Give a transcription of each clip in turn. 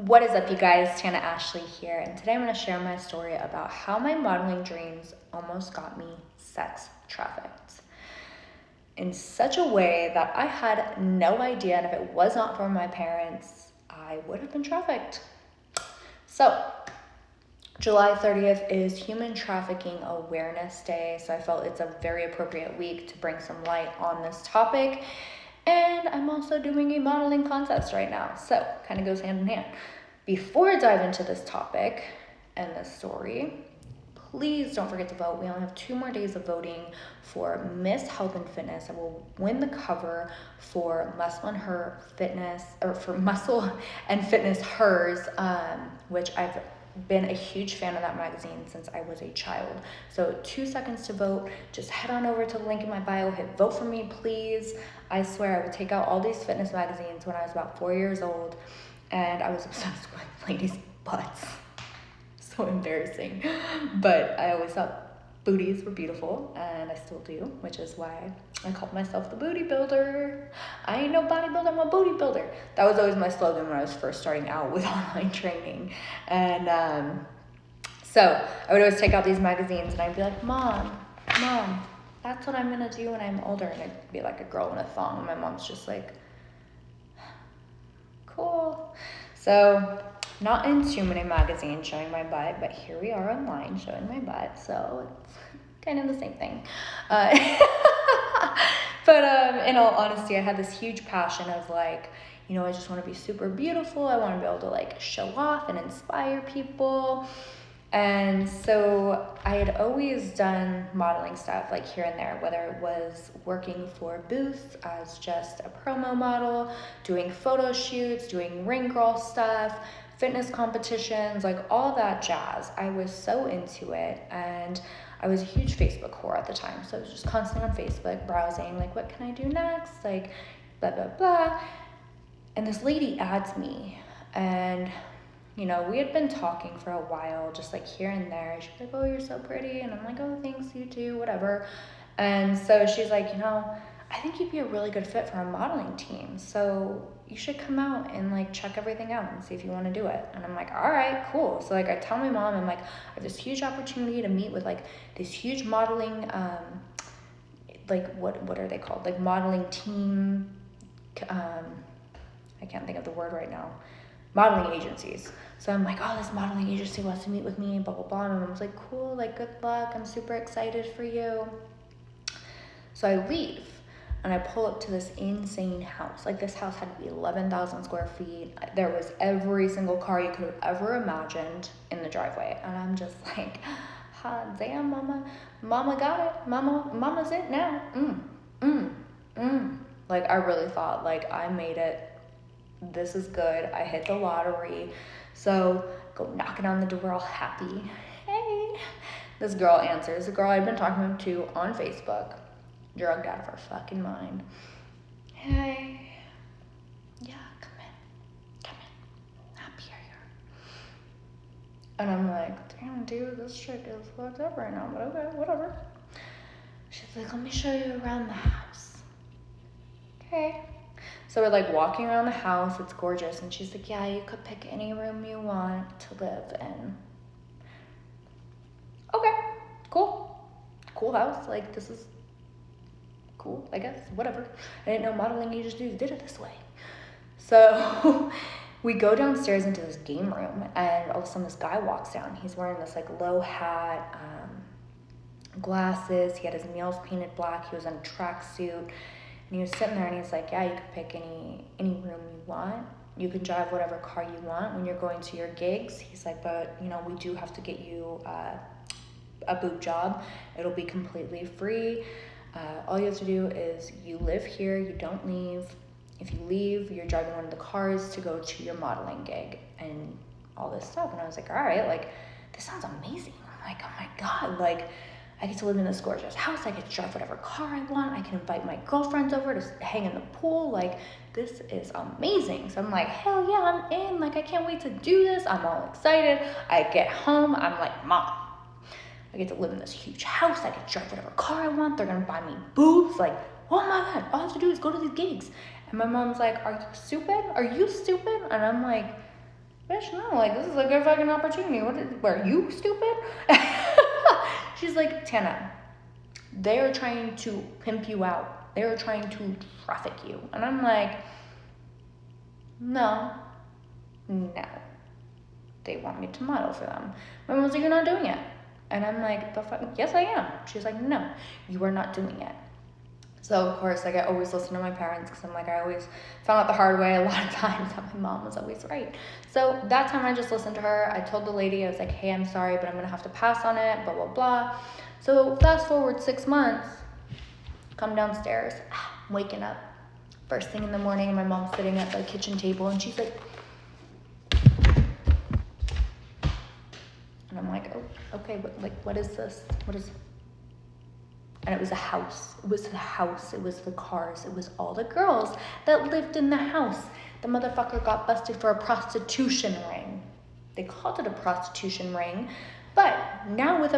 What is up, you guys? Tana Ashley here, and today I'm going to share my story about how my modeling dreams almost got me sex trafficked in such a way that I had no idea, and if it was not for my parents, I would have been trafficked. So, July 30th is Human Trafficking Awareness Day, so I felt it's a very appropriate week to bring some light on this topic. And I'm also doing a modeling contest right now, so kind of goes hand in hand. Before I dive into this topic and this story, please don't forget to vote. We only have 2 more days of voting for Miss Health and Fitness. I will win the cover for Muscle and Her Fitness, or for Muscle and Fitness Hers, which I've been a huge fan of that magazine since I was a child. So 2 seconds to vote. Just head on over to the link in my bio, hit vote for me, please. I swear I would take out all these fitness magazines when I was about 4 years old, and I was obsessed with ladies' butts. So embarrassing. But I always thought booties were beautiful, and I still do, which is why I called myself the booty builder. I ain't no bodybuilder, I'm a booty builder. That was always my slogan when I was first starting out with online training. And so I would always take out these magazines and I'd be like, Mom, that's what I'm gonna do when I'm older. And I'd be like a girl in a thong, and my mom's just like, cool. So not in too many magazines showing my butt, but here we are online showing my butt, so it's kind of the same thing. But in all honesty, I had this huge passion of like, I just want to be super beautiful. I want to be able to like show off and inspire people. And so I had always done modeling stuff like here and there, whether it was working for booths as just a promo model, doing photo shoots, doing ring girl stuff, fitness competitions, like all that jazz. I was so into it, and I was a huge Facebook whore at the time. So I was just constantly on Facebook browsing, like, what can I do next? Like, blah, blah, blah. And this lady adds me, and we had been talking for a while, just like here and there. She's like, oh, you're so pretty. And I'm like, oh, thanks, you too, whatever. And so she's like, I think you'd be a really good fit for a modeling team. So you should come out and like check everything out and see if you want to do it. And I'm like, all right, cool. So like I tell my mom, I'm like, I have this huge opportunity to meet with like this huge modeling, like what are they called? Like modeling team, I can't think of the word right now. Modeling agencies. So I'm like, oh, this modeling agency wants to meet with me, blah, blah, blah. And my mom's like, cool, like good luck. I'm super excited for you. So I leave and I pull up to this insane house. Like this house had to be 11,000 square feet. There was every single car you could have ever imagined in the driveway. And I'm just like, hot damn, mama got it. Mama's it now. Like I really thought like I made it. This is good. I hit the lottery. So go knocking on the door all happy. Hey. This girl answers. The girl I'd been talking to on Facebook. Drugged out of her fucking mind. Hey. Yeah, come in. Happy here. And I'm like, damn, dude, this chick is fucked up right now. But okay, whatever. She's like, let me show you around the house. Okay. So we're like walking around the house. It's gorgeous. And she's like, yeah, you could pick any room you want to live in. Okay, cool house. Like this is cool, I guess, whatever. I didn't know modeling agencies did it this way. So we go downstairs into this game room, and all of a sudden this guy walks down. He's wearing this like low hat, glasses. He had his nails painted black. He was in a tracksuit. And he was sitting there, and he's like, yeah, you can pick any room you want. You can drive whatever car you want when you're going to your gigs. He's like, but, we do have to get you a boob job. It'll be completely free. All you have to do is you live here. You don't leave. If you leave, you're driving one of the cars to go to your modeling gig and all this stuff. And I was like, all right, like, this sounds amazing. I'm like, oh, my God, like, I get to live in this gorgeous house. I get to drive whatever car I want. I can invite my girlfriends over to hang in the pool. Like, this is amazing. So I'm like, hell yeah, I'm in. Like, I can't wait to do this. I'm all excited. I get home. I'm like, Mom, I get to live in this huge house. I get to drive whatever car I want. They're going to buy me boobs. Like, oh my God, all I have to do is go to these gigs. And my mom's like, are you stupid? And I'm like, bitch, no, like, this is a good fucking opportunity. Were you stupid? She's like, Tana, they are trying to pimp you out. They are trying to traffic you. And I'm like, no. They want me to model for them. My mom's like, you're not doing it. And I'm like, the fuck? Yes, I am. She's like, no, you are not doing it. So, of course, like, I always listen to my parents because I'm like, I always found out the hard way a lot of times that my mom was always right. So that time I just listened to her. I told the lady, I was like, hey, I'm sorry, but I'm going to have to pass on it, blah, blah, blah. So fast forward 6 months, come downstairs, I'm waking up. First thing in the morning, my mom's sitting at the kitchen table, and she's like, and I'm like, oh, okay, but like, what is this? What is? And it was a house. It was the house. It was the cars. It was all the girls that lived in the house. The motherfucker got busted for a prostitution ring. They called it a prostitution ring, but now with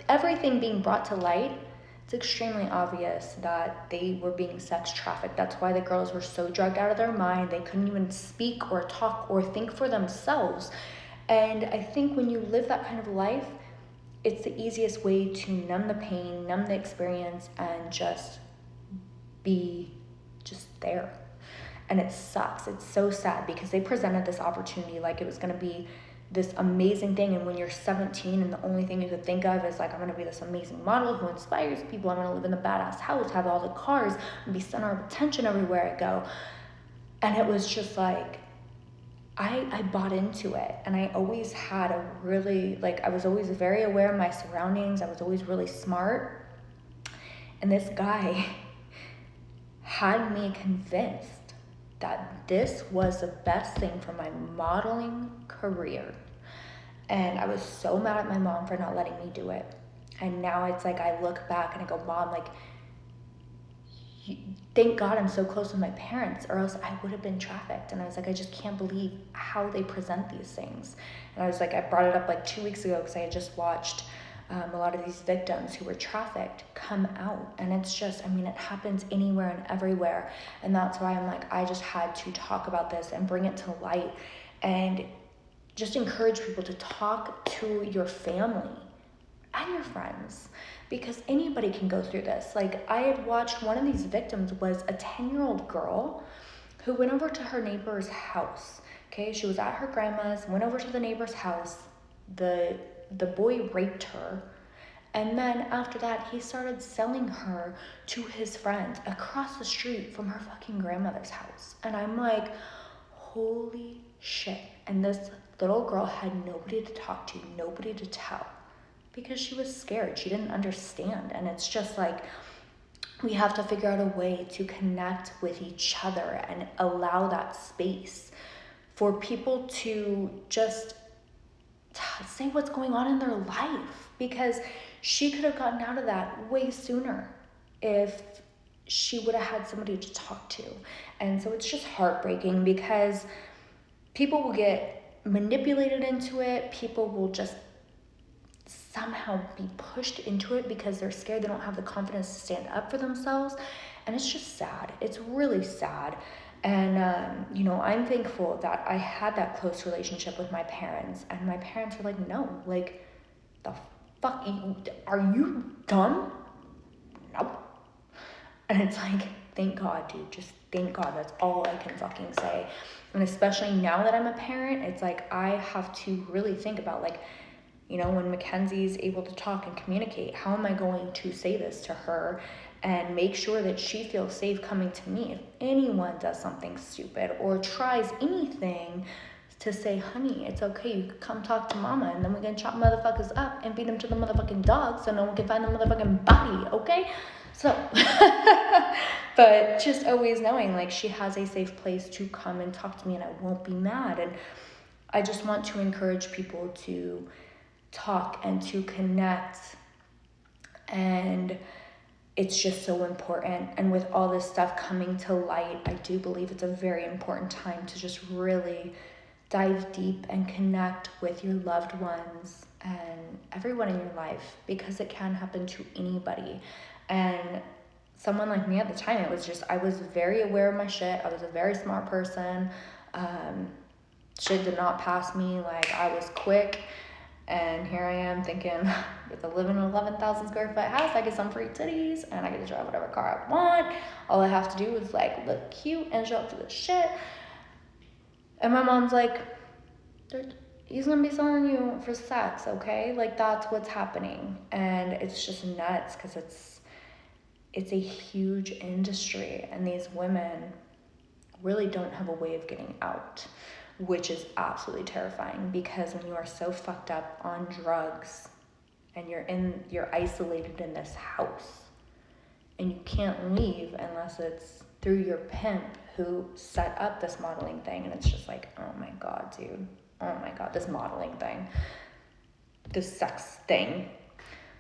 everything being brought to light, it's extremely obvious that they were being sex trafficked. That's why the girls were so drugged out of their mind. They couldn't even speak or talk or think for themselves. And I think when you live that kind of life, it's the easiest way to numb the pain, numb the experience, and just be just there. And it sucks. It's so sad because they presented this opportunity like it was going to be this amazing thing. And when you're 17 and the only thing you could think of is like, I'm going to be this amazing model who inspires people. I'm going to live in the badass house, have all the cars, and be center of attention everywhere I go. And it was just like, I bought into it, and I always had a really, like, I was always very aware of my surroundings. I was always really smart. And this guy had me convinced that this was the best thing for my modeling career. And I was so mad at my mom for not letting me do it. And now it's like, I look back and I go, Mom, like, thank God I'm so close with my parents, or else I would have been trafficked. And I was like, I just can't believe how they present these things. And I was like, I brought it up like 2 weeks ago because I had just watched a lot of these victims who were trafficked come out. And it's just, I mean, it happens anywhere and everywhere. And that's why I'm like, I just had to talk about this and bring it to light and just encourage people to talk to your family and your friends, because anybody can go through this. Like, I had watched, one of these victims was a 10-year-old girl who went over to her neighbor's house. Okay, she was at her grandma's, went over to the neighbor's house. The boy raped her, and then after that, he started selling her to his friends across the street from her fucking grandmother's house. And I'm like, holy shit. And this little girl had nobody to talk to, nobody to tell, because she was scared. She didn't understand. And it's just like, we have to figure out a way to connect with each other and allow that space for people to just say what's going on in their life, because she could have gotten out of that way sooner if she would have had somebody to talk to. And so it's just heartbreaking because people will get manipulated into it. People will just somehow be pushed into it because they're scared. They don't have the confidence to stand up for themselves. And it's just sad. It's really sad. And, I'm thankful that I had that close relationship with my parents. And my parents were like, no, like, the fuck, are you dumb? Nope. And it's like, thank God, dude. Just thank God. That's all I can fucking say. And especially now that I'm a parent, it's like, I have to really think about, like, when Mackenzie's able to talk and communicate, how am I going to say this to her and make sure that she feels safe coming to me? If anyone does something stupid or tries anything, to say, honey, it's okay, you can come talk to mama, and then we can chop motherfuckers up and beat them to the motherfucking dog so no one can find the motherfucking body, okay? So, but just always knowing, like, she has a safe place to come and talk to me and I won't be mad. And I just want to encourage people to talk and to connect, and it's just so important. And with all this stuff coming to light, I do believe it's a very important time to just really dive deep and connect with your loved ones and everyone in your life, because it can happen to anybody. And someone like me at the time, it was just, I was very aware of my shit. I was a very smart person. Shit did not pass me. Like, I was quick. And here I am thinking, with a living in an 11,000 square foot house, I get some free titties and I get to drive whatever car I want. All I have to do is like look cute and show up to the shit. And my mom's like, he's gonna be selling you for sex, okay? Like, that's what's happening. And it's just nuts because it's a huge industry, and these women really don't have a way of getting out, which is absolutely terrifying, because when you are so fucked up on drugs and you're isolated in this house and you can't leave unless it's through your pimp who set up this modeling thing. And it's just like, oh my God, dude. Oh my God, this modeling thing, this sex thing.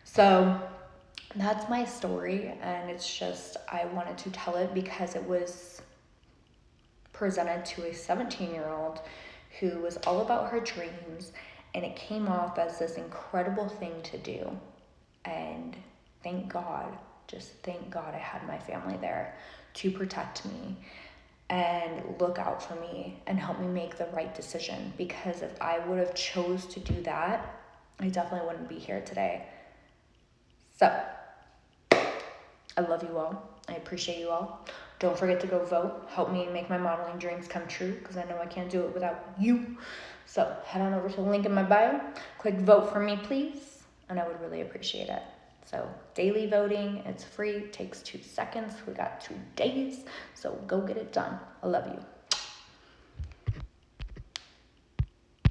So that's my story, and it's just, I wanted to tell it because it was presented to a 17-year-old who was all about her dreams, and it came off as this incredible thing to do. And thank God, just thank God I had my family there to protect me and look out for me and help me make the right decision, because if I would have chose to do that, I definitely wouldn't be here today. So I love you all. I appreciate you all. Don't forget to go vote. Help me make my modeling dreams come true, because I know I can't do it without you. So head on over to the link in my bio. Click vote for me, please. And I would really appreciate it. So daily voting, it's free, takes 2 seconds. We got 2 days. So go get it done. I love you.